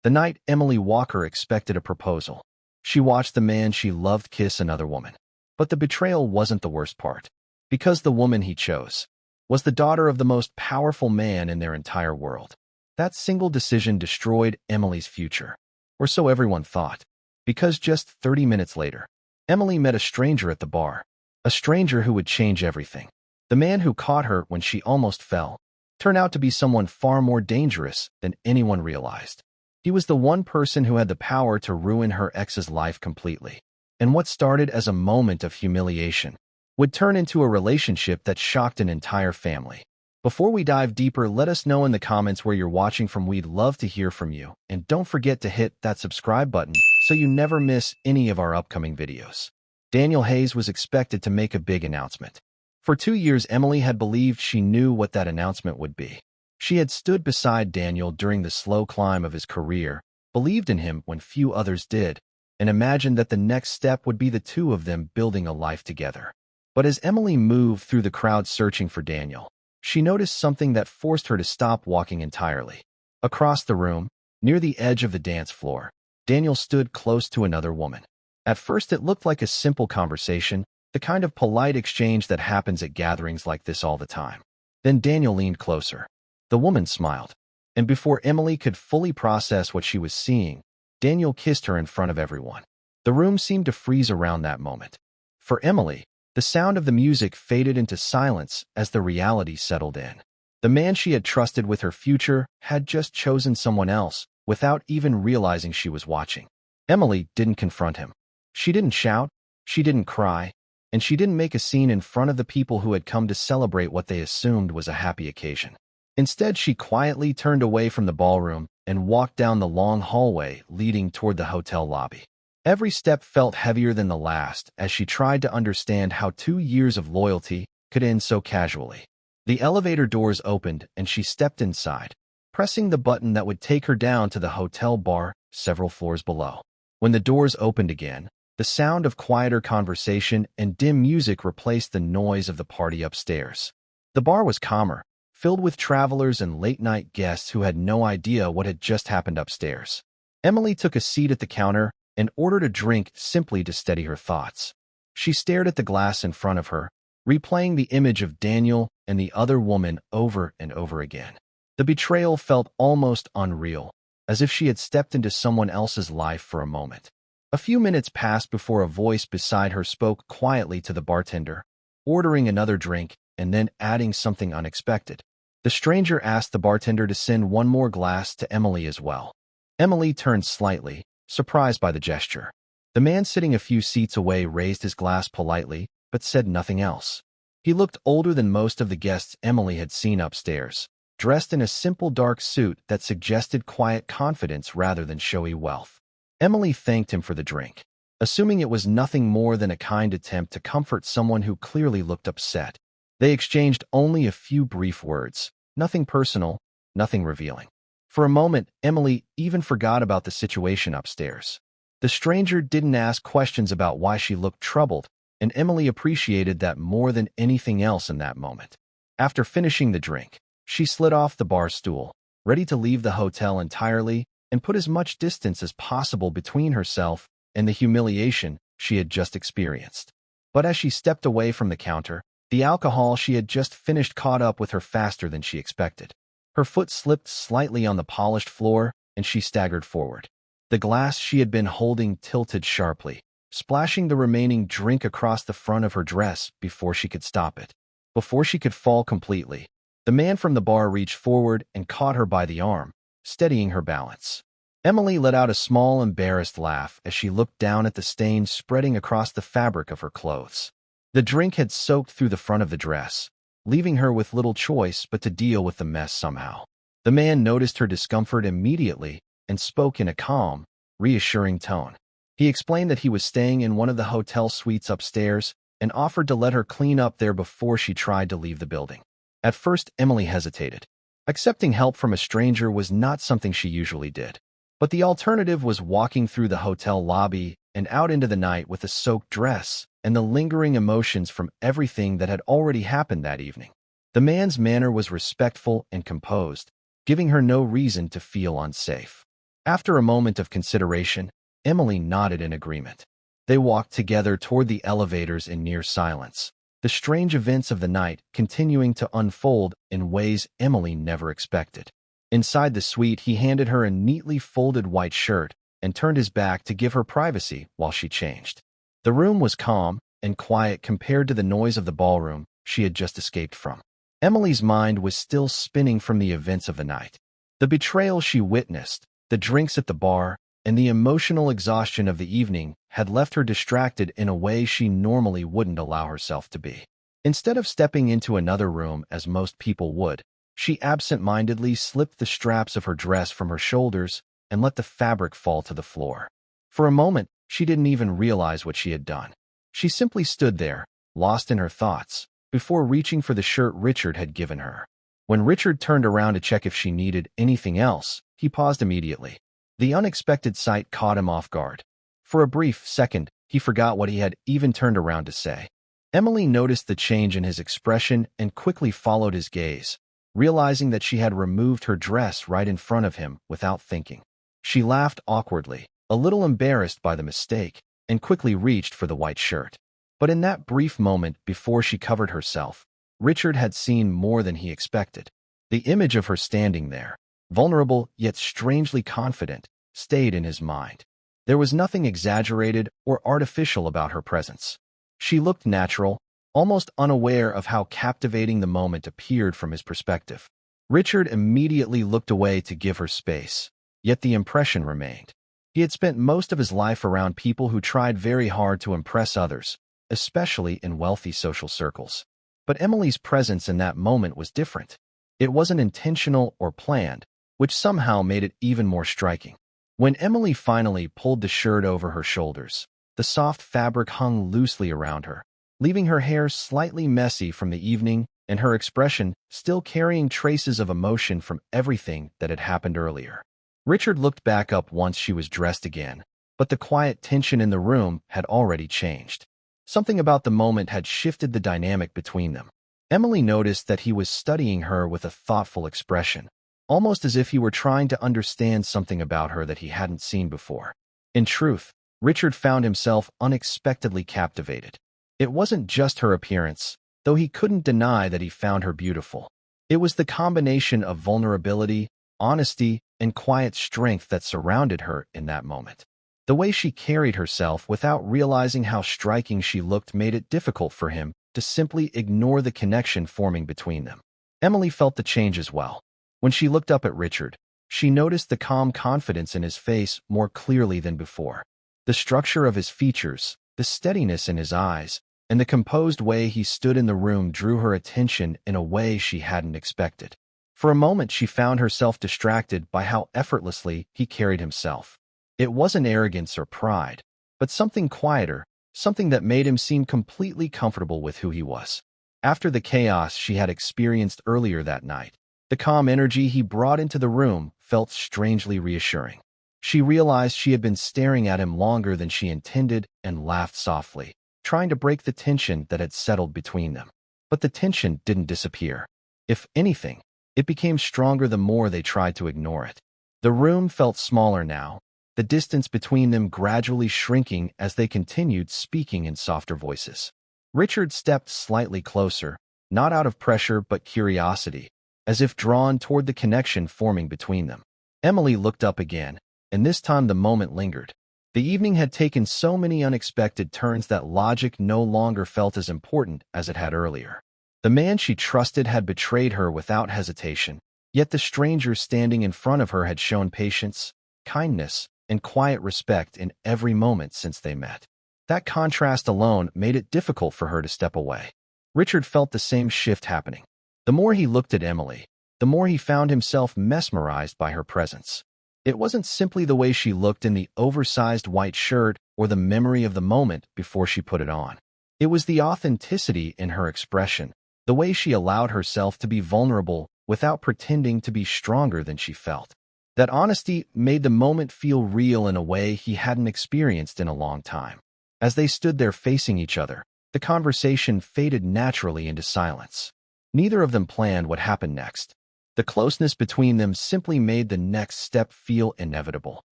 The night Emily Walker expected a proposal. She watched the man she loved kiss another woman. But the betrayal wasn't the worst part, because the woman he chose was the daughter of the most powerful man in their entire world. That single decision destroyed Emily's future, or so everyone thought, because just 30 minutes later, Emily met a stranger at the bar, a stranger who would change everything. The man who caught her when she almost fell turned out to be someone far more dangerous than anyone realized. He was the one person who had the power to ruin her ex's life completely. And what started as a moment of humiliation would turn into a relationship that shocked an entire family. Before we dive deeper, let us know in the comments where you're watching from. We'd love to hear from you. And don't forget to hit that subscribe button so you never miss any of our upcoming videos. Daniel Hayes was expected to make a big announcement. For 2 years, Emily had believed she knew what that announcement would be. She had stood beside Daniel during the slow climb of his career, believed in him when few others did, and imagined that the next step would be the two of them building a life together. But as Emily moved through the crowd searching for Daniel, she noticed something that forced her to stop walking entirely. Across the room, near the edge of the dance floor, Daniel stood close to another woman. At first, it looked like a simple conversation, the kind of polite exchange that happens at gatherings like this all the time. Then Daniel leaned closer. The woman smiled, and before Emily could fully process what she was seeing, Daniel kissed her in front of everyone. The room seemed to freeze around that moment. For Emily, the sound of the music faded into silence as the reality settled in. The man she had trusted with her future had just chosen someone else without even realizing she was watching. Emily didn't confront him. She didn't shout, she didn't cry, and she didn't make a scene in front of the people who had come to celebrate what they assumed was a happy occasion. Instead, she quietly turned away from the ballroom and walked down the long hallway leading toward the hotel lobby. Every step felt heavier than the last as she tried to understand how 2 years of loyalty could end so casually. The elevator doors opened and she stepped inside, pressing the button that would take her down to the hotel bar several floors below. When the doors opened again, the sound of quieter conversation and dim music replaced the noise of the party upstairs. The bar was calmer, filled with travelers and late-night guests who had no idea what had just happened upstairs. Emily took a seat at the counter and ordered a drink simply to steady her thoughts. She stared at the glass in front of her, replaying the image of Daniel and the other woman over and over again. The betrayal felt almost unreal, as if she had stepped into someone else's life for a moment. A few minutes passed before a voice beside her spoke quietly to the bartender, ordering another drink and then adding something unexpected. The stranger asked the bartender to send one more glass to Emily as well. Emily turned slightly, surprised by the gesture. The man sitting a few seats away raised his glass politely, but said nothing else. He looked older than most of the guests Emily had seen upstairs, dressed in a simple dark suit that suggested quiet confidence rather than showy wealth. Emily thanked him for the drink, assuming it was nothing more than a kind attempt to comfort someone who clearly looked upset. They exchanged only a few brief words, nothing personal, nothing revealing. For a moment, Emily even forgot about the situation upstairs. The stranger didn't ask questions about why she looked troubled, and Emily appreciated that more than anything else in that moment. After finishing the drink, she slid off the bar stool, ready to leave the hotel entirely and put as much distance as possible between herself and the humiliation she had just experienced. But as she stepped away from the counter, the alcohol she had just finished caught up with her faster than she expected. Her foot slipped slightly on the polished floor, and she staggered forward. The glass she had been holding tilted sharply, splashing the remaining drink across the front of her dress before she could stop it. Before she could fall completely, the man from the bar reached forward and caught her by the arm, steadying her balance. Emily let out a small, embarrassed laugh as she looked down at the stains spreading across the fabric of her clothes. The drink had soaked through the front of the dress, leaving her with little choice but to deal with the mess somehow. The man noticed her discomfort immediately and spoke in a calm, reassuring tone. He explained that he was staying in one of the hotel suites upstairs and offered to let her clean up there before she tried to leave the building. At first, Emily hesitated. Accepting help from a stranger was not something she usually did. But the alternative was walking through the hotel lobby and out into the night with a soaked dress and the lingering emotions from everything that had already happened that evening. The man's manner was respectful and composed, giving her no reason to feel unsafe. After a moment of consideration, Emily nodded in agreement. They walked together toward the elevators in near silence, the strange events of the night continuing to unfold in ways Emily never expected. Inside the suite, he handed her a neatly folded white shirt and turned his back to give her privacy while she changed. The room was calm and quiet compared to the noise of the ballroom she had just escaped from. Emily's mind was still spinning from the events of the night. The betrayal she witnessed, the drinks at the bar, and the emotional exhaustion of the evening had left her distracted in a way she normally wouldn't allow herself to be. Instead of stepping into another room as most people would, she absent-mindedly slipped the straps of her dress from her shoulders and let the fabric fall to the floor. For a moment, she didn't even realize what she had done. She simply stood there, lost in her thoughts, before reaching for the shirt Richard had given her. When Richard turned around to check if she needed anything else, he paused immediately. The unexpected sight caught him off guard. For a brief second, he forgot what he had even turned around to say. Emily noticed the change in his expression and quickly followed his gaze, realizing that she had removed her dress right in front of him without thinking. She laughed awkwardly, a little embarrassed by the mistake, and quickly reached for the white shirt. But in that brief moment before she covered herself, Richard had seen more than he expected. The image of her standing there, vulnerable yet strangely confident, stayed in his mind. There was nothing exaggerated or artificial about her presence. She looked natural, almost unaware of how captivating the moment appeared from his perspective. Richard immediately looked away to give her space, yet the impression remained. He had spent most of his life around people who tried very hard to impress others, especially in wealthy social circles. But Emily's presence in that moment was different. It wasn't intentional or planned, which somehow made it even more striking. When Emily finally pulled the shirt over her shoulders, the soft fabric hung loosely around her, leaving her hair slightly messy from the evening and her expression still carrying traces of emotion from everything that had happened earlier. Richard looked back up once she was dressed again, but the quiet tension in the room had already changed. Something about the moment had shifted the dynamic between them. Emily noticed that he was studying her with a thoughtful expression, almost as if he were trying to understand something about her that he hadn't seen before. In truth, Richard found himself unexpectedly captivated. It wasn't just her appearance, though he couldn't deny that he found her beautiful. It was the combination of vulnerability, honesty, and quiet strength that surrounded her in that moment. The way she carried herself without realizing how striking she looked made it difficult for him to simply ignore the connection forming between them. Emily felt the change as well. When she looked up at Richard, she noticed the calm confidence in his face more clearly than before. The structure of his features, the steadiness in his eyes, and the composed way he stood in the room drew her attention in a way she hadn't expected. For a moment, she found herself distracted by how effortlessly he carried himself. It wasn't arrogance or pride, but something quieter, something that made him seem completely comfortable with who he was. After the chaos she had experienced earlier that night, the calm energy he brought into the room felt strangely reassuring. She realized she had been staring at him longer than she intended and laughed softly, trying to break the tension that had settled between them. But the tension didn't disappear. If anything, it became stronger the more they tried to ignore it. The room felt smaller now, the distance between them gradually shrinking as they continued speaking in softer voices. Richard stepped slightly closer, not out of pressure but curiosity, as if drawn toward the connection forming between them. Emily looked up again, and this time the moment lingered. The evening had taken so many unexpected turns that logic no longer felt as important as it had earlier. The man she trusted had betrayed her without hesitation, yet the stranger standing in front of her had shown patience, kindness, and quiet respect in every moment since they met. That contrast alone made it difficult for her to step away. Richard felt the same shift happening. The more he looked at Emily, the more he found himself mesmerized by her presence. It wasn't simply the way she looked in the oversized white shirt or the memory of the moment before she put it on. It was the authenticity in her expression, the way she allowed herself to be vulnerable without pretending to be stronger than she felt. That honesty made the moment feel real in a way he hadn't experienced in a long time. As they stood there facing each other, the conversation faded naturally into silence. Neither of them planned what happened next. The closeness between them simply made the next step feel inevitable.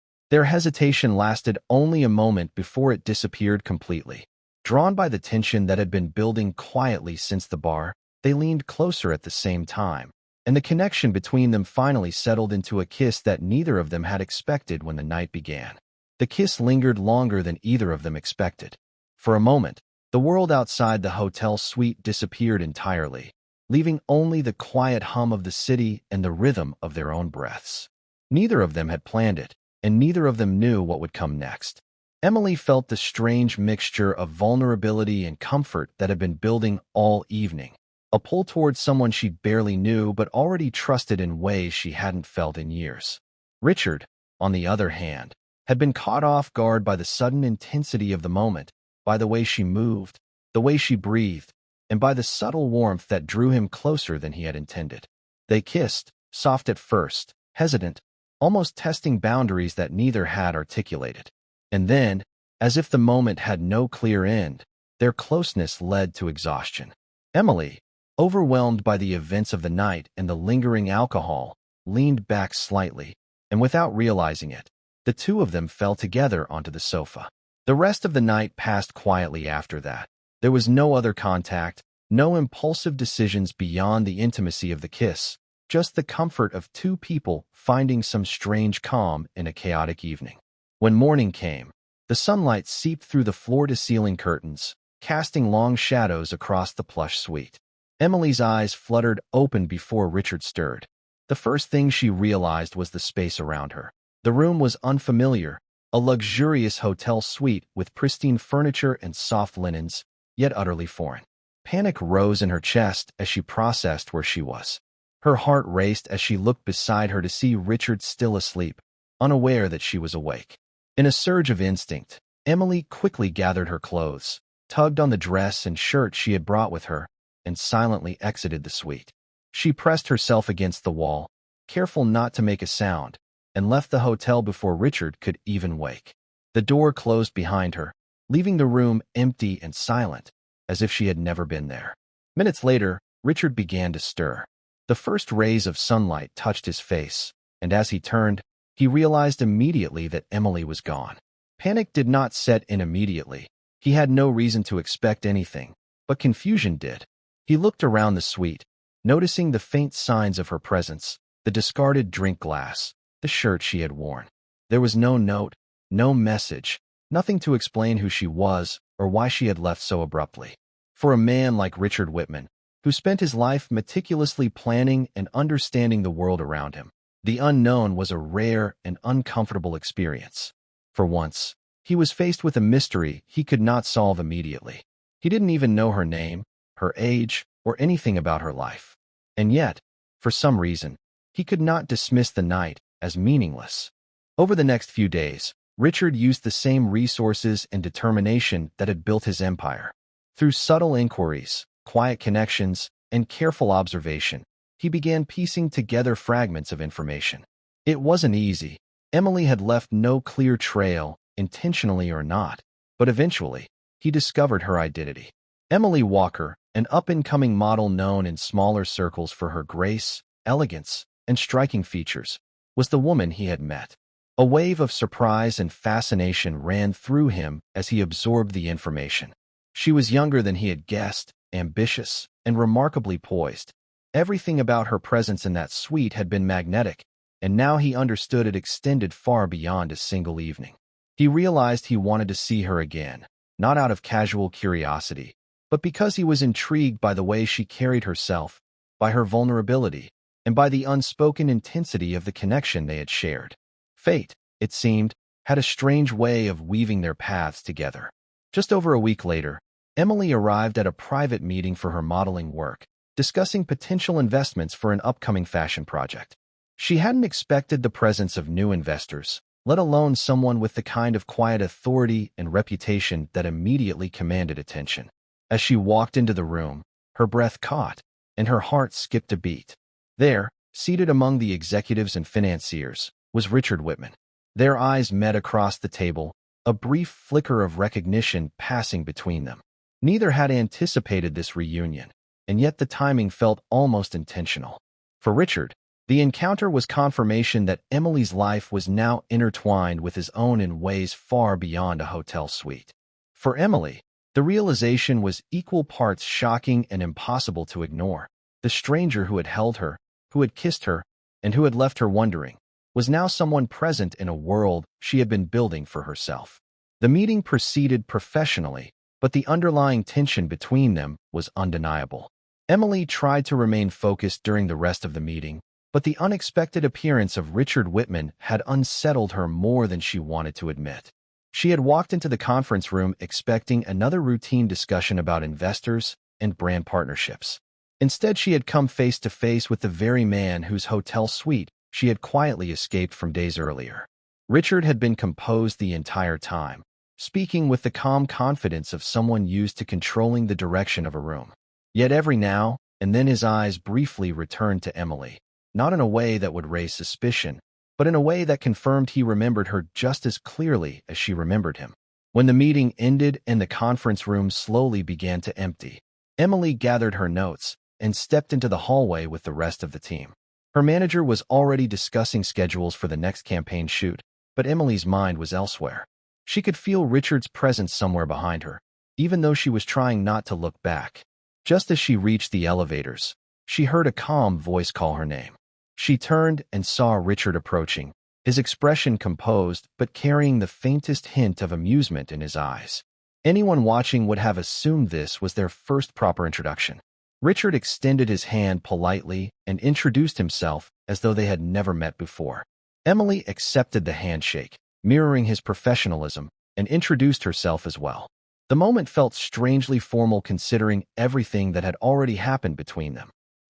Their hesitation lasted only a moment before it disappeared completely. Drawn by the tension that had been building quietly since the bar, they leaned closer at the same time, and the connection between them finally settled into a kiss that neither of them had expected when the night began. The kiss lingered longer than either of them expected. For a moment, the world outside the hotel suite disappeared entirely, leaving only the quiet hum of the city and the rhythm of their own breaths. Neither of them had planned it, and neither of them knew what would come next. Emily felt the strange mixture of vulnerability and comfort that had been building all evening, a pull towards someone she barely knew but already trusted in ways she hadn't felt in years. Richard, on the other hand, had been caught off guard by the sudden intensity of the moment, by the way she moved, the way she breathed, and by the subtle warmth that drew him closer than he had intended. They kissed, soft at first, hesitant, almost testing boundaries that neither had articulated. And then, as if the moment had no clear end, their closeness led to exhaustion. Emily, overwhelmed by the events of the night and the lingering alcohol, leaned back slightly, and without realizing it, the two of them fell together onto the sofa. The rest of the night passed quietly after that. There was no other contact, no impulsive decisions beyond the intimacy of the kiss, just the comfort of two people finding some strange calm in a chaotic evening. When morning came, the sunlight seeped through the floor-to-ceiling curtains, casting long shadows across the plush suite. Emily's eyes fluttered open before Richard stirred. The first thing she realized was the space around her. The room was unfamiliar, a luxurious hotel suite with pristine furniture and soft linens, yet utterly foreign. Panic rose in her chest as she processed where she was. Her heart raced as she looked beside her to see Richard still asleep, unaware that she was awake. In a surge of instinct, Emily quickly gathered her clothes, tugged on the dress and shirt she had brought with her, and silently exited the suite. She pressed herself against the wall, careful not to make a sound, and left the hotel before Richard could even wake. The door closed behind her, leaving the room empty and silent, as if she had never been there. Minutes later, Richard began to stir. The first rays of sunlight touched his face, and as he turned, he realized immediately that Emily was gone. Panic did not set in immediately. He had no reason to expect anything, but confusion did. He looked around the suite, noticing the faint signs of her presence, the discarded drink glass, the shirt she had worn. There was no note, no message, nothing to explain who she was or why she had left so abruptly. For a man like Richard Whitman, who spent his life meticulously planning and understanding the world around him, the unknown was a rare and uncomfortable experience. For once, he was faced with a mystery he could not solve immediately. He didn't even know her name, her age, or anything about her life. And yet, for some reason, he could not dismiss the night as meaningless. Over the next few days, Richard used the same resources and determination that had built his empire. Through subtle inquiries, quiet connections, and careful observation, he began piecing together fragments of information. It wasn't easy. Emily had left no clear trail, intentionally or not, but eventually, he discovered her identity. Emily Walker, an up-and-coming model known in smaller circles for her grace, elegance, and striking features, was the woman he had met. A wave of surprise and fascination ran through him as he absorbed the information. She was younger than he had guessed, ambitious, and remarkably poised. Everything about her presence in that suite had been magnetic, and now he understood it extended far beyond a single evening. He realized he wanted to see her again, not out of casual curiosity, but because he was intrigued by the way she carried herself, by her vulnerability, and by the unspoken intensity of the connection they had shared. Fate, it seemed, had a strange way of weaving their paths together. Just over a week later, Emily arrived at a private meeting for her modeling work, discussing potential investments for an upcoming fashion project. She hadn't expected the presence of new investors, let alone someone with the kind of quiet authority and reputation that immediately commanded attention. As she walked into the room, her breath caught, and her heart skipped a beat. There, seated among the executives and financiers, was Richard Whitman. Their eyes met across the table, a brief flicker of recognition passing between them. Neither had anticipated this reunion, and yet the timing felt almost intentional. For Richard, The encounter was confirmation that Emily's life was now intertwined with his own in ways far beyond a hotel suite. For Emily, the realization was equal parts shocking and impossible to ignore. The stranger who had held her, who had kissed her, and who had left her wondering, was now someone present in a world she had been building for herself. The meeting proceeded professionally, but the underlying tension between them was undeniable. Emily tried to remain focused during the rest of the meeting, but the unexpected appearance of Richard Whitman had unsettled her more than she wanted to admit. She had walked into the conference room expecting another routine discussion about investors and brand partnerships. Instead, she had come face to face with the very man whose hotel suite she had quietly escaped from days earlier. Richard had been composed the entire time, speaking with the calm confidence of someone used to controlling the direction of a room. Yet every now and then his eyes briefly returned to Emily, not in a way that would raise suspicion, but in a way that confirmed he remembered her just as clearly as she remembered him. When the meeting ended and the conference room slowly began to empty, Emily gathered her notes and stepped into the hallway with the rest of the team. Her manager was already discussing schedules for the next campaign shoot, but Emily's mind was elsewhere. She could feel Richard's presence somewhere behind her, even though she was trying not to look back. Just as she reached the elevators, she heard a calm voice call her name. She turned and saw Richard approaching, his expression composed but carrying the faintest hint of amusement in his eyes. Anyone watching would have assumed this was their first proper introduction. Richard extended his hand politely and introduced himself as though they had never met before. Emily accepted the handshake, mirroring his professionalism, and introduced herself as well. The moment felt strangely formal considering everything that had already happened between them.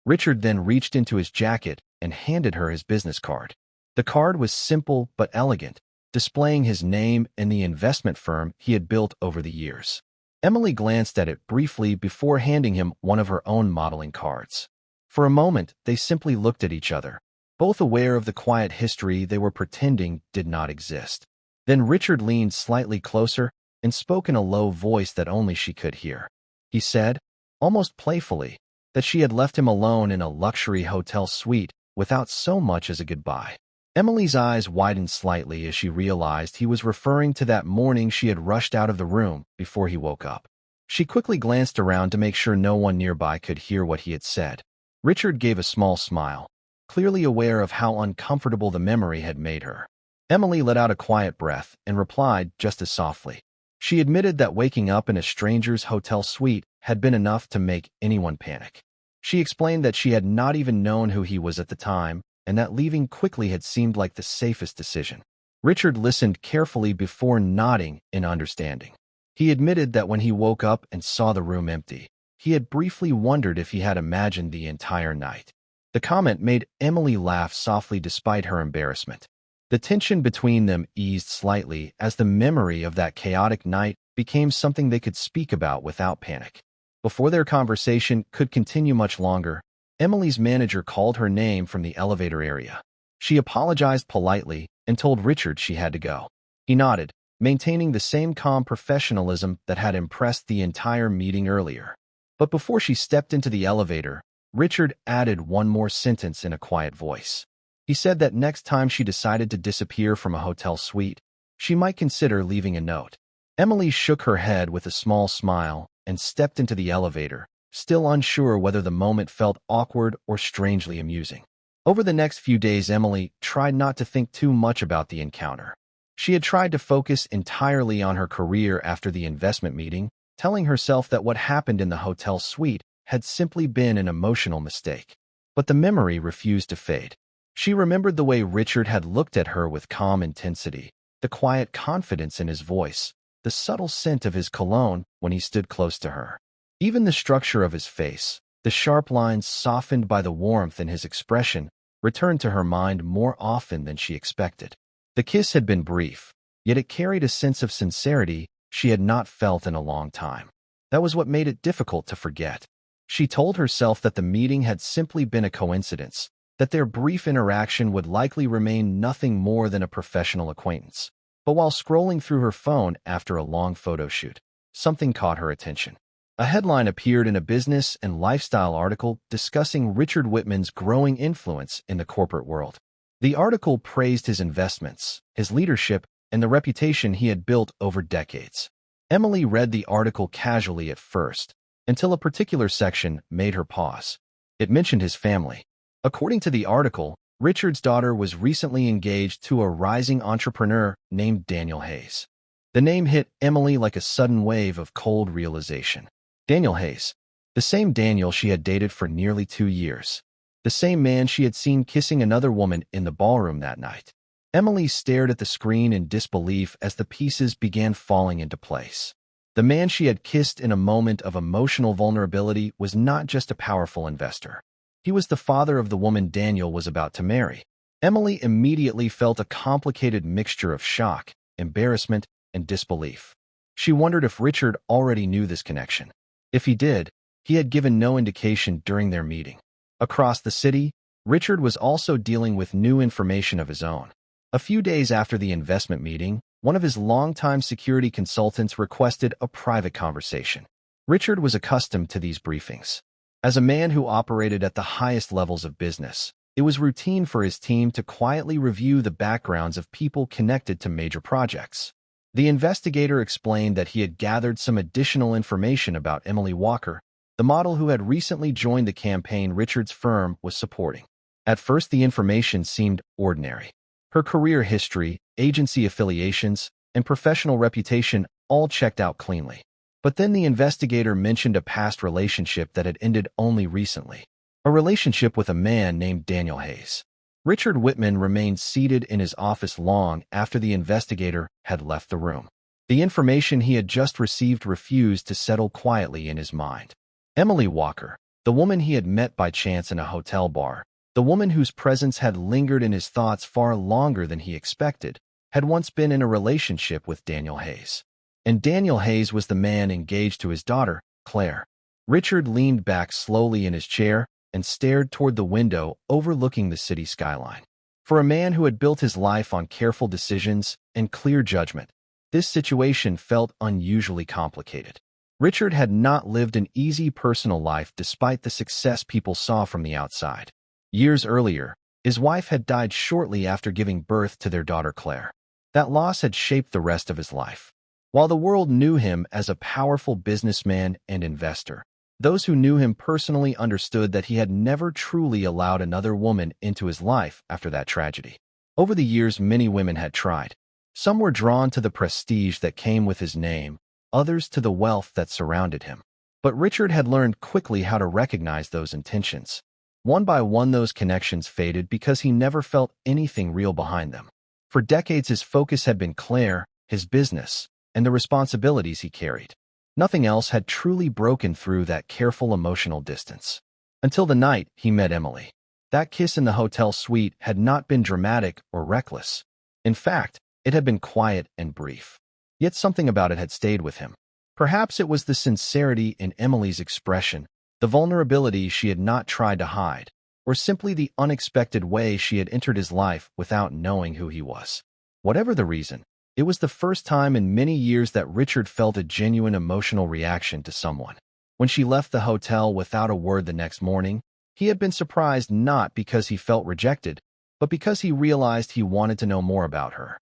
Richard then reached into his jacket and handed her his business card. The card was simple but elegant, displaying his name and the investment firm he had built over the years. Emily glanced at it briefly before handing him one of her own modeling cards. For a moment, they simply looked at each other, both aware of the quiet history they were pretending did not exist. Then Richard leaned slightly closer and spoke in a low voice that only she could hear. He said, almost playfully, that she had left him alone in a luxury hotel suite without so much as a goodbye. Emily's eyes widened slightly as she realized he was referring to that morning she had rushed out of the room before he woke up. She quickly glanced around to make sure no one nearby could hear what he had said. Richard gave a small smile, clearly aware of how uncomfortable the memory had made her. Emily let out a quiet breath and replied just as softly. She admitted that waking up in a stranger's hotel suite had been enough to make anyone panic. She explained that she had not even known who he was at the time, and that leaving quickly had seemed like the safest decision. Richard listened carefully before nodding in understanding. He admitted that when he woke up and saw the room empty, he had briefly wondered if he had imagined the entire night. The comment made Emily laugh softly despite her embarrassment. The tension between them eased slightly as the memory of that chaotic night became something they could speak about without panic. Before their conversation could continue much longer, Emily's manager called her name from the elevator area. She apologized politely and told Richard she had to go. He nodded, maintaining the same calm professionalism that had impressed the entire meeting earlier. But before she stepped into the elevator, Richard added one more sentence in a quiet voice. He said that next time she decided to disappear from a hotel suite, she might consider leaving a note. Emily shook her head with a small smile and stepped into the elevator, still unsure whether the moment felt awkward or strangely amusing. Over the next few days, Emily tried not to think too much about the encounter. She had tried to focus entirely on her career after the investment meeting, telling herself that what happened in the hotel suite had simply been an emotional mistake. But the memory refused to fade. She remembered the way Richard had looked at her with calm intensity, the quiet confidence in his voice, the subtle scent of his cologne when he stood close to her. Even the structure of his face, the sharp lines softened by the warmth in his expression, returned to her mind more often than she expected. The kiss had been brief, yet it carried a sense of sincerity she had not felt in a long time. That was what made it difficult to forget. She told herself that the meeting had simply been a coincidence, that their brief interaction would likely remain nothing more than a professional acquaintance. But while scrolling through her phone after a long photo shoot, something caught her attention. A headline appeared in a business and lifestyle article discussing Richard Whitman's growing influence in the corporate world. The article praised his investments, his leadership, and the reputation he had built over decades. Emily read the article casually at first, until a particular section made her pause. It mentioned his family. According to the article, Richard's daughter was recently engaged to a rising entrepreneur named Daniel Hayes. The name hit Emily like a sudden wave of cold realization. Daniel Hayes, the same Daniel she had dated for nearly 2 years. The same man she had seen kissing another woman in the ballroom that night. Emily stared at the screen in disbelief as the pieces began falling into place. The man she had kissed in a moment of emotional vulnerability was not just a powerful investor. He was the father of the woman Daniel was about to marry. Emily immediately felt a complicated mixture of shock, embarrassment, and disbelief. She wondered if Richard already knew this connection. If he did, he had given no indication during their meeting. Across the city, Richard was also dealing with new information of his own. A few days after the investment meeting, one of his longtime security consultants requested a private conversation. Richard was accustomed to these briefings. As a man who operated at the highest levels of business, it was routine for his team to quietly review the backgrounds of people connected to major projects. The investigator explained that he had gathered some additional information about Emily Walker, the model who had recently joined the campaign Richard's firm was supporting. At first, the information seemed ordinary. Her career history, agency affiliations, and professional reputation all checked out cleanly. But then the investigator mentioned a past relationship that had ended only recently. A relationship with a man named Daniel Hayes. Richard Whitman remained seated in his office long after the investigator had left the room. The information he had just received refused to settle quietly in his mind. Emily Walker, the woman he had met by chance in a hotel bar, the woman whose presence had lingered in his thoughts far longer than he expected, had once been in a relationship with Daniel Hayes. And Daniel Hayes was the man engaged to his daughter, Claire. Richard leaned back slowly in his chair and stared toward the window overlooking the city skyline. For a man who had built his life on careful decisions and clear judgment, this situation felt unusually complicated. Richard had not lived an easy personal life despite the success people saw from the outside. Years earlier, his wife had died shortly after giving birth to their daughter Claire. That loss had shaped the rest of his life. While the world knew him as a powerful businessman and investor, those who knew him personally understood that he had never truly allowed another woman into his life after that tragedy. Over the years, many women had tried. Some were drawn to the prestige that came with his name, others to the wealth that surrounded him. But Richard had learned quickly how to recognize those intentions. One by one, those connections faded because he never felt anything real behind them. For decades, his focus had been Claire, his business, and the responsibilities he carried. Nothing else had truly broken through that careful emotional distance. Until the night he met Emily. That kiss in the hotel suite had not been dramatic or reckless. In fact, it had been quiet and brief. Yet something about it had stayed with him. Perhaps it was the sincerity in Emily's expression, the vulnerability she had not tried to hide, or simply the unexpected way she had entered his life without knowing who he was. Whatever the reason, it was the first time in many years that Richard felt a genuine emotional reaction to someone. When she left the hotel without a word the next morning, he had been surprised not because he felt rejected, but because he realized he wanted to know more about her.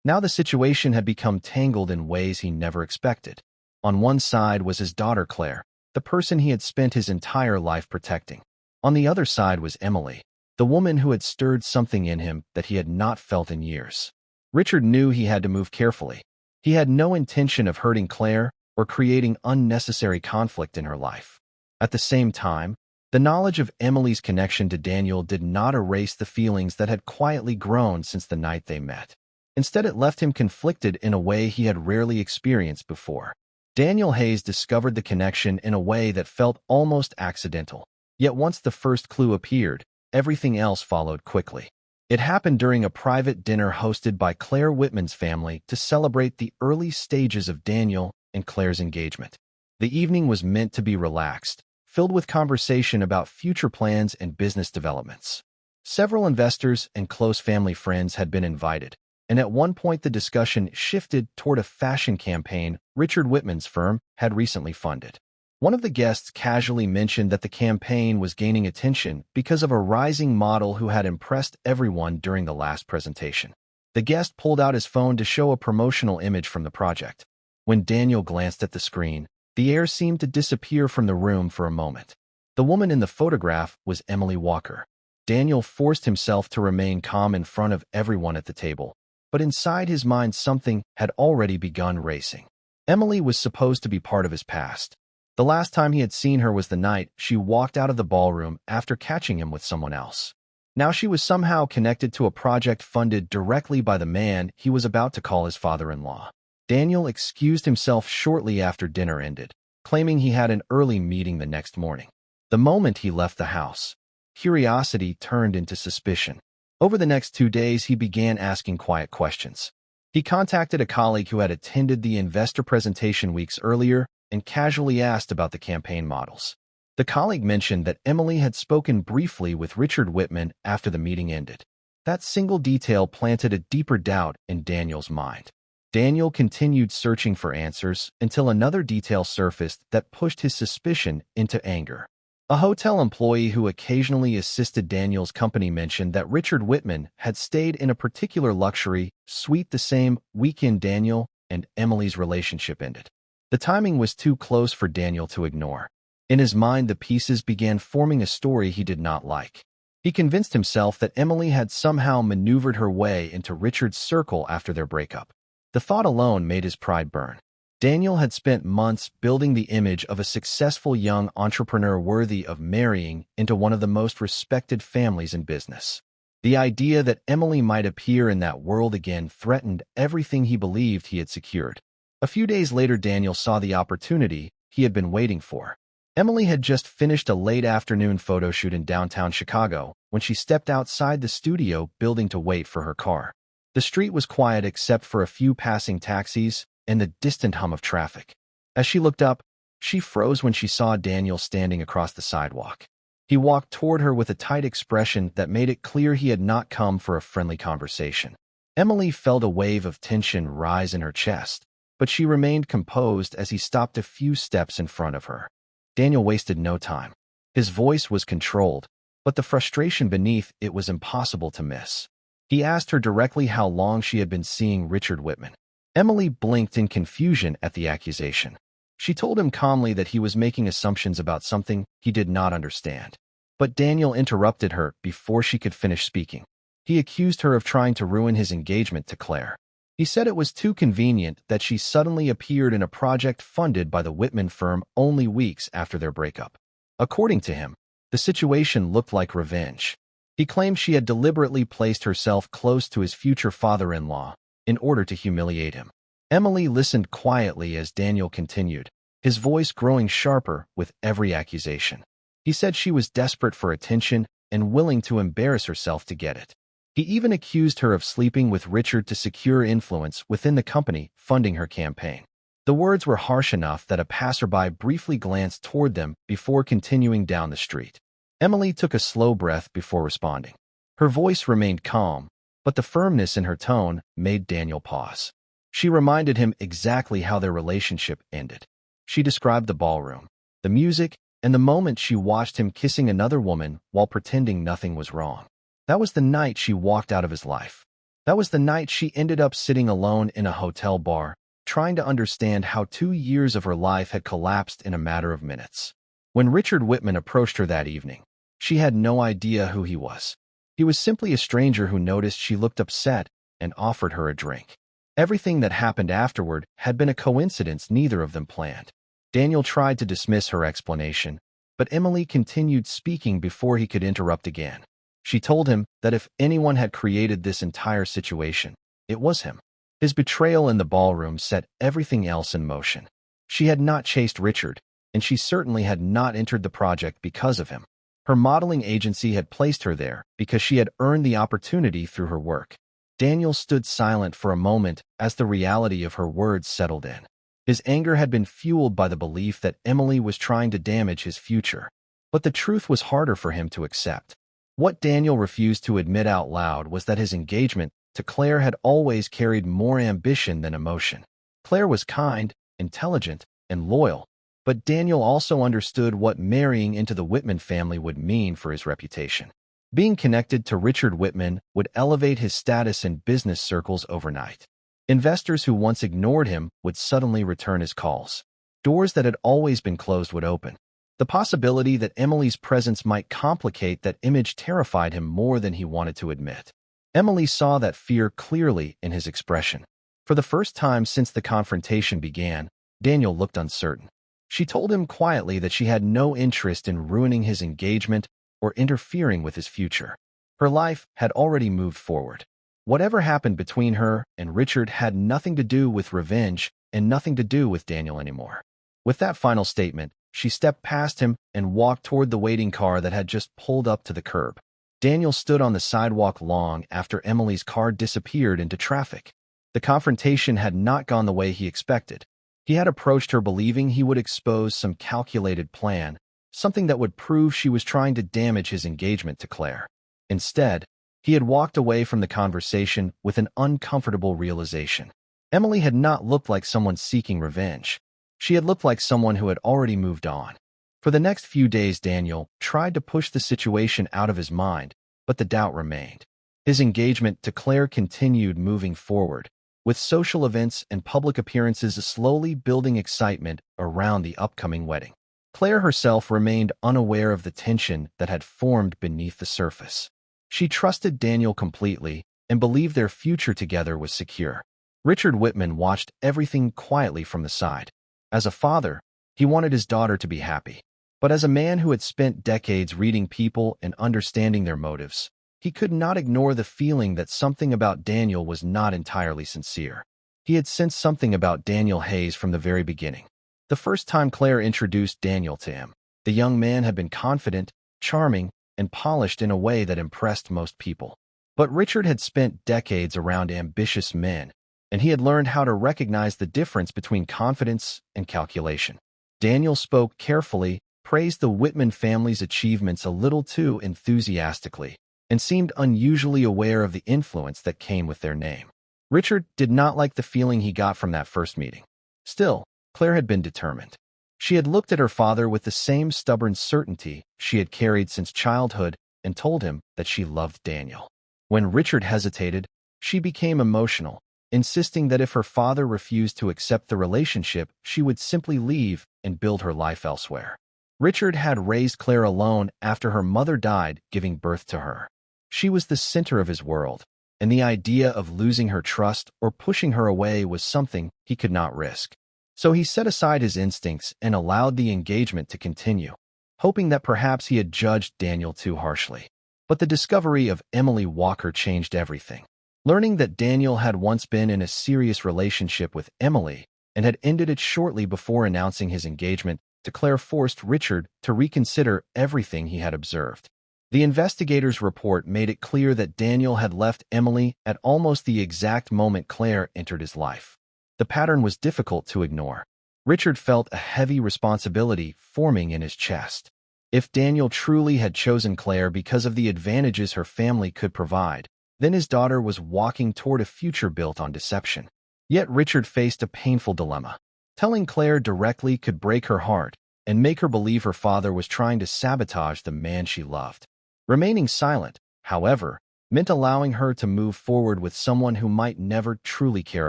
Now the situation had become tangled in ways he never expected. On one side was his daughter Claire, the person he had spent his entire life protecting. On the other side was Emily, the woman who had stirred something in him that he had not felt in years. Richard knew he had to move carefully. He had no intention of hurting Claire or creating unnecessary conflict in her life. At the same time, the knowledge of Emily's connection to Daniel did not erase the feelings that had quietly grown since the night they met. Instead, it left him conflicted in a way he had rarely experienced before. Daniel Hayes discovered the connection in a way that felt almost accidental. Yet once the first clue appeared, everything else followed quickly. It happened during a private dinner hosted by Claire Whitman's family to celebrate the early stages of Daniel and Claire's engagement. The evening was meant to be relaxed, filled with conversation about future plans and business developments. Several investors and close family friends had been invited, and at one point the discussion shifted toward a fashion campaign Richard Whitman's firm had recently funded. One of the guests casually mentioned that the campaign was gaining attention because of a rising model who had impressed everyone during the last presentation. The guest pulled out his phone to show a promotional image from the project. When Daniel glanced at the screen, the air seemed to disappear from the room for a moment. The woman in the photograph was Emily Walker. Daniel forced himself to remain calm in front of everyone at the table, but inside his mind something had already begun racing. Emily was supposed to be part of his past. The last time he had seen her was the night she walked out of the ballroom after catching him with someone else. Now she was somehow connected to a project funded directly by the man he was about to call his father-in-law. Daniel excused himself shortly after dinner ended, claiming he had an early meeting the next morning. The moment he left the house, curiosity turned into suspicion. Over the next 2 days, he began asking quiet questions. He contacted a colleague who had attended the investor presentation weeks earlier and casually asked about the campaign models. The colleague mentioned that Emily had spoken briefly with Richard Whitman after the meeting ended. That single detail planted a deeper doubt in Daniel's mind. Daniel continued searching for answers until another detail surfaced that pushed his suspicion into anger. A hotel employee who occasionally assisted Daniel's company mentioned that Richard Whitman had stayed in a particular luxury suite the same weekend Daniel and Emily's relationship ended. The timing was too close for Daniel to ignore. In his mind, the pieces began forming a story he did not like. He convinced himself that Emily had somehow maneuvered her way into Richard's circle after their breakup. The thought alone made his pride burn. Daniel had spent months building the image of a successful young entrepreneur worthy of marrying into one of the most respected families in business. The idea that Emily might appear in that world again threatened everything he believed he had secured. A few days later, Daniel saw the opportunity he had been waiting for. Emily had just finished a late afternoon photo shoot in downtown Chicago when she stepped outside the studio building to wait for her car. The street was quiet except for a few passing taxis and the distant hum of traffic. As she looked up, she froze when she saw Daniel standing across the sidewalk. He walked toward her with a tight expression that made it clear he had not come for a friendly conversation. Emily felt a wave of tension rise in her chest, but she remained composed as he stopped a few steps in front of her. Daniel wasted no time. His voice was controlled, but the frustration beneath it was impossible to miss. He asked her directly how long she had been seeing Richard Whitman. Emily blinked in confusion at the accusation. She told him calmly that he was making assumptions about something he did not understand. But Daniel interrupted her before she could finish speaking. He accused her of trying to ruin his engagement to Claire. He said it was too convenient that she suddenly appeared in a project funded by the Whitman firm only weeks after their breakup. According to him, the situation looked like revenge. He claimed she had deliberately placed herself close to his future father-in-law in order to humiliate him. Emily listened quietly as Daniel continued, his voice growing sharper with every accusation. He said she was desperate for attention and willing to embarrass herself to get it. He even accused her of sleeping with Richard to secure influence within the company funding her campaign. The words were harsh enough that a passerby briefly glanced toward them before continuing down the street. Emily took a slow breath before responding. Her voice remained calm, but the firmness in her tone made Daniel pause. She reminded him exactly how their relationship ended. She described the ballroom, the music, and the moment she watched him kissing another woman while pretending nothing was wrong. That was the night she walked out of his life. That was the night she ended up sitting alone in a hotel bar, trying to understand how 2 years of her life had collapsed in a matter of minutes. When Richard Whitman approached her that evening, she had no idea who he was. He was simply a stranger who noticed she looked upset and offered her a drink. Everything that happened afterward had been a coincidence neither of them planned. Daniel tried to dismiss her explanation, but Emily continued speaking before he could interrupt again. She told him that if anyone had created this entire situation, it was him. His betrayal in the ballroom set everything else in motion. She had not chased Richard, and she certainly had not entered the project because of him. Her modeling agency had placed her there because she had earned the opportunity through her work. Daniel stood silent for a moment as the reality of her words settled in. His anger had been fueled by the belief that Emily was trying to damage his future. But the truth was harder for him to accept. What Daniel refused to admit out loud was that his engagement to Claire had always carried more ambition than emotion. Claire was kind, intelligent, and loyal, But Daniel also understood what marrying into the Whitman family would mean for his reputation. Being connected to Richard Whitman would elevate his status in business circles overnight. Investors who once ignored him would suddenly return his calls. Doors that had always been closed would open. The possibility that Emily's presence might complicate that image terrified him more than he wanted to admit. Emily saw that fear clearly in his expression. For the first time since the confrontation began, Daniel looked uncertain. She told him quietly that she had no interest in ruining his engagement or interfering with his future. Her life had already moved forward. Whatever happened between her and Richard had nothing to do with revenge and nothing to do with Daniel anymore. With that final statement, she stepped past him and walked toward the waiting car that had just pulled up to the curb. Daniel stood on the sidewalk long after Emily's car disappeared into traffic. The confrontation had not gone the way he expected. He had approached her believing he would expose some calculated plan, something that would prove she was trying to damage his engagement to Claire. Instead, he had walked away from the conversation with an uncomfortable realization. Emily had not looked like someone seeking revenge. She had looked like someone who had already moved on. For the next few days, Daniel tried to push the situation out of his mind, but the doubt remained. His engagement to Claire continued moving forward, with social events and public appearances slowly building excitement around the upcoming wedding. Claire herself remained unaware of the tension that had formed beneath the surface. She trusted Daniel completely and believed their future together was secure. Richard Whitman watched everything quietly from the side. As a father, he wanted his daughter to be happy. But as a man who had spent decades reading people and understanding their motives, he could not ignore the feeling that something about Daniel was not entirely sincere. He had sensed something about Daniel Hayes from the very beginning. The first time Claire introduced Daniel to him, the young man had been confident, charming, and polished in a way that impressed most people. But Richard had spent decades around ambitious men, and he had learned how to recognize the difference between confidence and calculation. Daniel spoke carefully, praised the Whitman family's achievements a little too enthusiastically, and seemed unusually aware of the influence that came with their name. Richard did not like the feeling he got from that first meeting. Still, Claire had been determined. She had looked at her father with the same stubborn certainty she had carried since childhood and told him that she loved Daniel. When Richard hesitated, she became emotional, insisting that if her father refused to accept the relationship, she would simply leave and build her life elsewhere. Richard had raised Claire alone after her mother died, giving birth to her. She was the center of his world, and the idea of losing her trust or pushing her away was something he could not risk. So he set aside his instincts and allowed the engagement to continue, hoping that perhaps he had judged Daniel too harshly. But the discovery of Emily Walker changed everything. Learning that Daniel had once been in a serious relationship with Emily and had ended it shortly before announcing his engagement to Claire forced Richard to reconsider everything he had observed. The investigator's report made it clear that Daniel had left Emily at almost the exact moment Claire entered his life. The pattern was difficult to ignore. Richard felt a heavy responsibility forming in his chest. If Daniel truly had chosen Claire because of the advantages her family could provide, then his daughter was walking toward a future built on deception. Yet Richard faced a painful dilemma. Telling Claire directly could break her heart and make her believe her father was trying to sabotage the man she loved. Remaining silent, however, meant allowing her to move forward with someone who might never truly care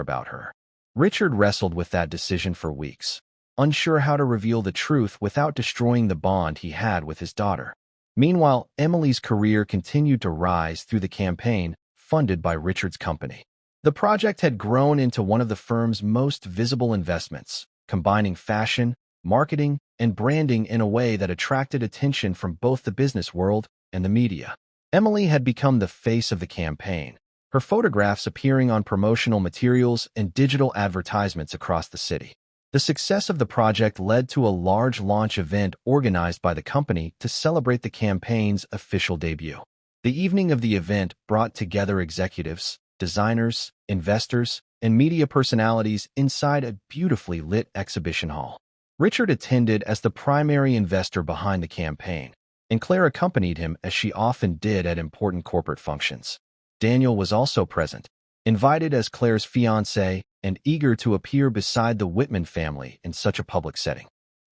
about her. Richard wrestled with that decision for weeks, unsure how to reveal the truth without destroying the bond he had with his daughter. Meanwhile, Emily's career continued to rise through the campaign funded by Richard's company. The project had grown into one of the firm's most visible investments, combining fashion, marketing, and branding in a way that attracted attention from both the business world and the media. Emily had become the face of the campaign, her photographs appearing on promotional materials and digital advertisements across the city. The success of the project led to a large launch event organized by the company to celebrate the campaign's official debut. The evening of the event brought together executives, designers, investors, and media personalities inside a beautifully lit exhibition hall. Richard attended as the primary investor behind the campaign, and Claire accompanied him as she often did at important corporate functions. Daniel was also present, invited as Claire's fiancé and eager to appear beside the Whitman family in such a public setting.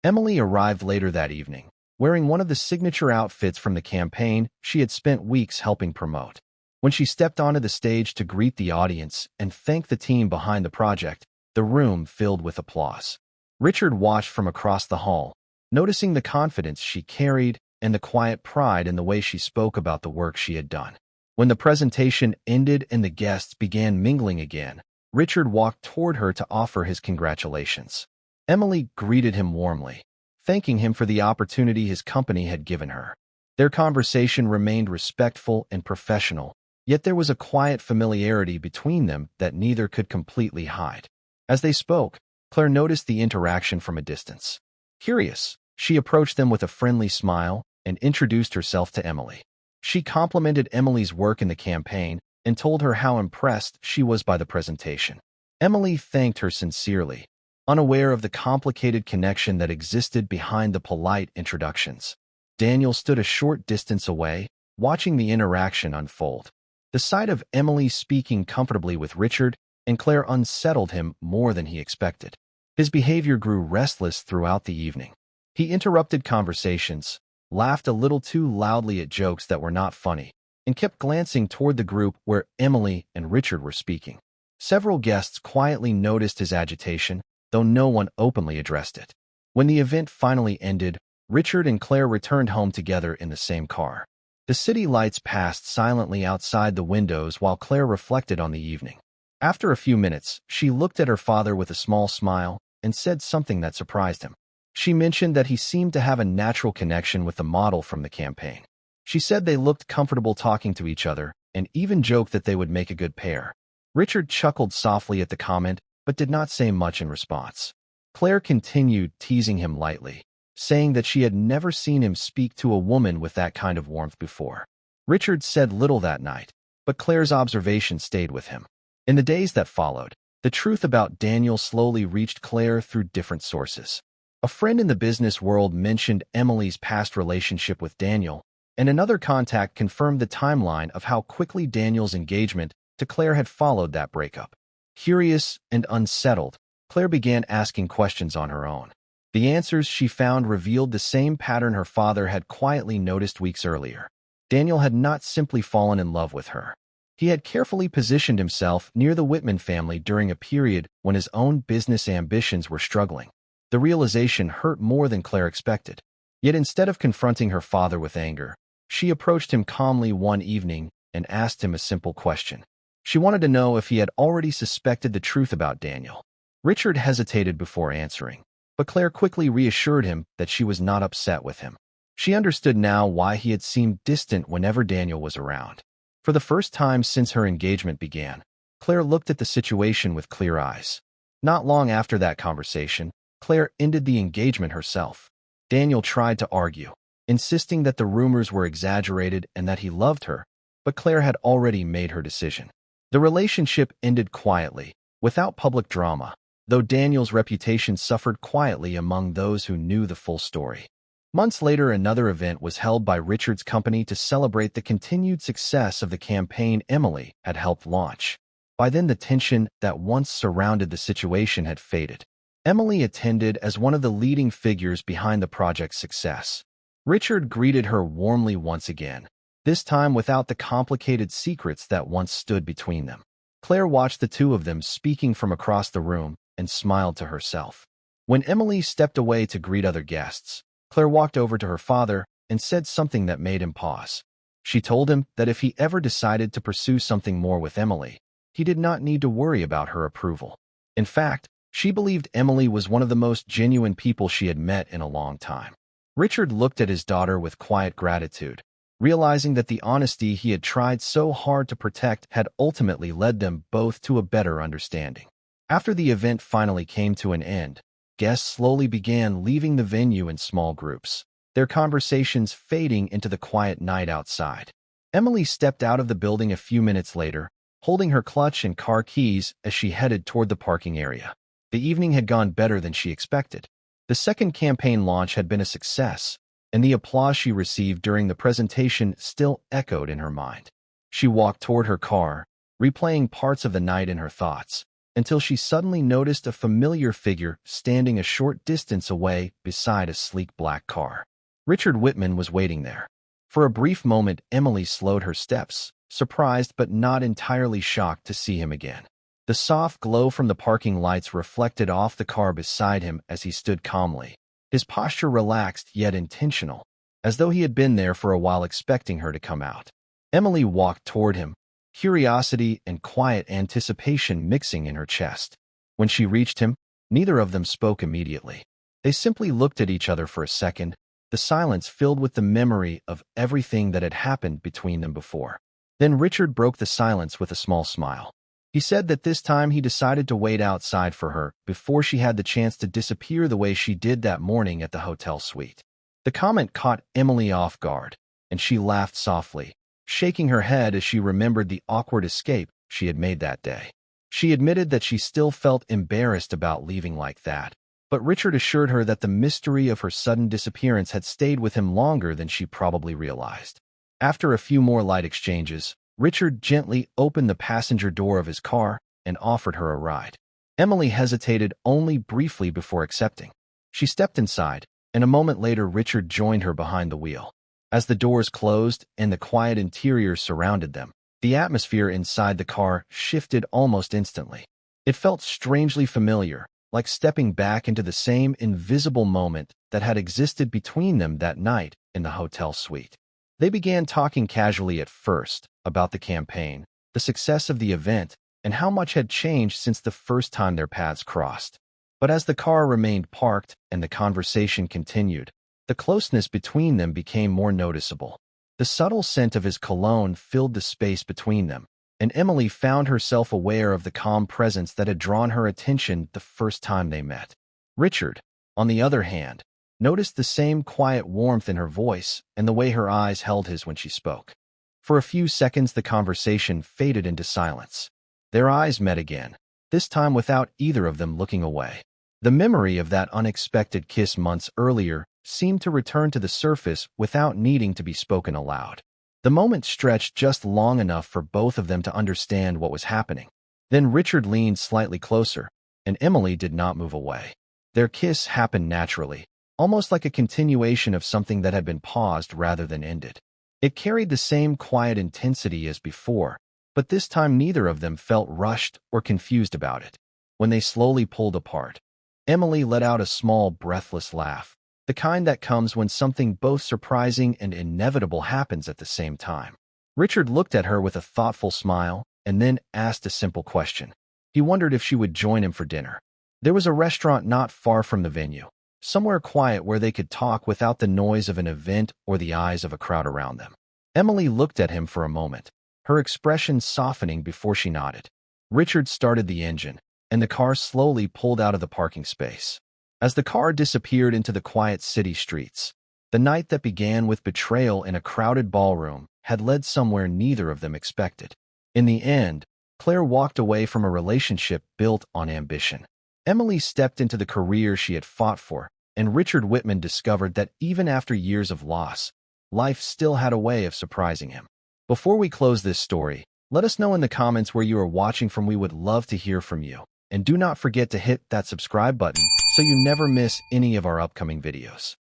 Emily arrived later that evening, wearing one of the signature outfits from the campaign she had spent weeks helping promote. When she stepped onto the stage to greet the audience and thank the team behind the project, the room filled with applause. Richard watched from across the hall, noticing the confidence she carried and the quiet pride in the way she spoke about the work she had done. When the presentation ended and the guests began mingling again, Richard walked toward her to offer his congratulations. Emily greeted him warmly, thanking him for the opportunity his company had given her. Their conversation remained respectful and professional, yet there was a quiet familiarity between them that neither could completely hide. As they spoke, Claire noticed the interaction from a distance. Curious, she approached them with a friendly smile and introduced herself to Emily. She complimented Emily's work in the campaign and told her how impressed she was by the presentation. Emily thanked her sincerely, unaware of the complicated connection that existed behind the polite introductions. Daniel stood a short distance away, watching the interaction unfold. The sight of Emily speaking comfortably with Richard and Claire unsettled him more than he expected. His behavior grew restless throughout the evening. He interrupted conversations, laughed a little too loudly at jokes that were not funny, and kept glancing toward the group where Emily and Richard were speaking. Several guests quietly noticed his agitation, though no one openly addressed it. When the event finally ended, Richard and Claire returned home together in the same car. The city lights passed silently outside the windows while Claire reflected on the evening. After a few minutes, she looked at her father with a small smile and said something that surprised him. She mentioned that he seemed to have a natural connection with the model from the campaign. She said they looked comfortable talking to each other and even joked that they would make a good pair. Richard chuckled softly at the comment but did not say much in response. Claire continued teasing him lightly, saying that she had never seen him speak to a woman with that kind of warmth before. Richard said little that night, but Claire's observation stayed with him. In the days that followed, the truth about Daniel slowly reached Claire through different sources. A friend in the business world mentioned Emily's past relationship with Daniel, and another contact confirmed the timeline of how quickly Daniel's engagement to Claire had followed that breakup. Curious and unsettled, Claire began asking questions on her own. The answers she found revealed the same pattern her father had quietly noticed weeks earlier. Daniel had not simply fallen in love with her. He had carefully positioned himself near the Whitman family during a period when his own business ambitions were struggling. The realization hurt more than Claire expected. Yet instead of confronting her father with anger, she approached him calmly one evening and asked him a simple question. She wanted to know if he had already suspected the truth about Daniel. Richard hesitated before answering, but Claire quickly reassured him that she was not upset with him. She understood now why he had seemed distant whenever Daniel was around. For the first time since her engagement began, Claire looked at the situation with clear eyes. Not long after that conversation, Claire ended the engagement herself. Daniel tried to argue, insisting that the rumors were exaggerated and that he loved her, but Claire had already made her decision. The relationship ended quietly, without public drama, though Daniel's reputation suffered quietly among those who knew the full story. Months later, another event was held by Richard's company to celebrate the continued success of the campaign Emily had helped launch. By then, the tension that once surrounded the situation had faded. Emily attended as one of the leading figures behind the project's success. Richard greeted her warmly once again, this time without the complicated secrets that once stood between them. Claire watched the two of them speaking from across the room and smiled to herself. When Emily stepped away to greet other guests, Claire walked over to her father and said something that made him pause. She told him that if he ever decided to pursue something more with Emily, he did not need to worry about her approval. In fact, she believed Emily was one of the most genuine people she had met in a long time. Richard looked at his daughter with quiet gratitude, realizing that the honesty he had tried so hard to protect had ultimately led them both to a better understanding. After the event finally came to an end, guests slowly began leaving the venue in small groups, their conversations fading into the quiet night outside. Emily stepped out of the building a few minutes later, holding her clutch and car keys as she headed toward the parking area. The evening had gone better than she expected. The second campaign launch had been a success, and the applause she received during the presentation still echoed in her mind. She walked toward her car, replaying parts of the night in her thoughts. until she suddenly noticed a familiar figure standing a short distance away beside a sleek black car. Richard Whitman was waiting there. For a brief moment, Emily slowed her steps, surprised but not entirely shocked to see him again. The soft glow from the parking lights reflected off the car beside him as he stood calmly, his posture relaxed yet intentional, as though he had been there for a while expecting her to come out. Emily walked toward him, curiosity and quiet anticipation mixing in her chest. When she reached him, neither of them spoke immediately. They simply looked at each other for a second, the silence filled with the memory of everything that had happened between them before. Then Richard broke the silence with a small smile. He said that this time he decided to wait outside for her before she had the chance to disappear the way she did that morning at the hotel suite. The comment caught Emily off guard, and she laughed softly, shaking her head as she remembered the awkward escape she had made that day. She admitted that she still felt embarrassed about leaving like that, but Richard assured her that the mystery of her sudden disappearance had stayed with him longer than she probably realized. After a few more light exchanges, Richard gently opened the passenger door of his car and offered her a ride. Emily hesitated only briefly before accepting. She stepped inside, and a moment later Richard joined her behind the wheel. As the doors closed and the quiet interior surrounded them, the atmosphere inside the car shifted almost instantly. It felt strangely familiar, like stepping back into the same invisible moment that had existed between them that night in the hotel suite. They began talking casually at first about the campaign, the success of the event, and how much had changed since the first time their paths crossed. But as the car remained parked and the conversation continued, the closeness between them became more noticeable. The subtle scent of his cologne filled the space between them, and Emily found herself aware of the calm presence that had drawn her attention the first time they met. Richard, on the other hand, noticed the same quiet warmth in her voice and the way her eyes held his when she spoke. For a few seconds the conversation faded into silence. Their eyes met again, this time without either of them looking away. The memory of that unexpected kiss months earlier seemed to return to the surface without needing to be spoken aloud. The moment stretched just long enough for both of them to understand what was happening. Then Richard leaned slightly closer, and Emily did not move away. Their kiss happened naturally, almost like a continuation of something that had been paused rather than ended. It carried the same quiet intensity as before, but this time neither of them felt rushed or confused about it. When they slowly pulled apart, Emily let out a small, breathless laugh, the kind that comes when something both surprising and inevitable happens at the same time. Richard looked at her with a thoughtful smile and then asked a simple question. He wondered if she would join him for dinner. There was a restaurant not far from the venue, somewhere quiet where they could talk without the noise of an event or the eyes of a crowd around them. Emily looked at him for a moment, her expression softening before she nodded. Richard started the engine, and the car slowly pulled out of the parking space. As the car disappeared into the quiet city streets, the night that began with betrayal in a crowded ballroom had led somewhere neither of them expected. In the end, Claire walked away from a relationship built on ambition. Emily stepped into the career she had fought for, and Richard Whitman discovered that even after years of loss, life still had a way of surprising him. Before we close this story, let us know in the comments where you are watching from. We would love to hear from you. And do not forget to hit that subscribe button so you never miss any of our upcoming videos.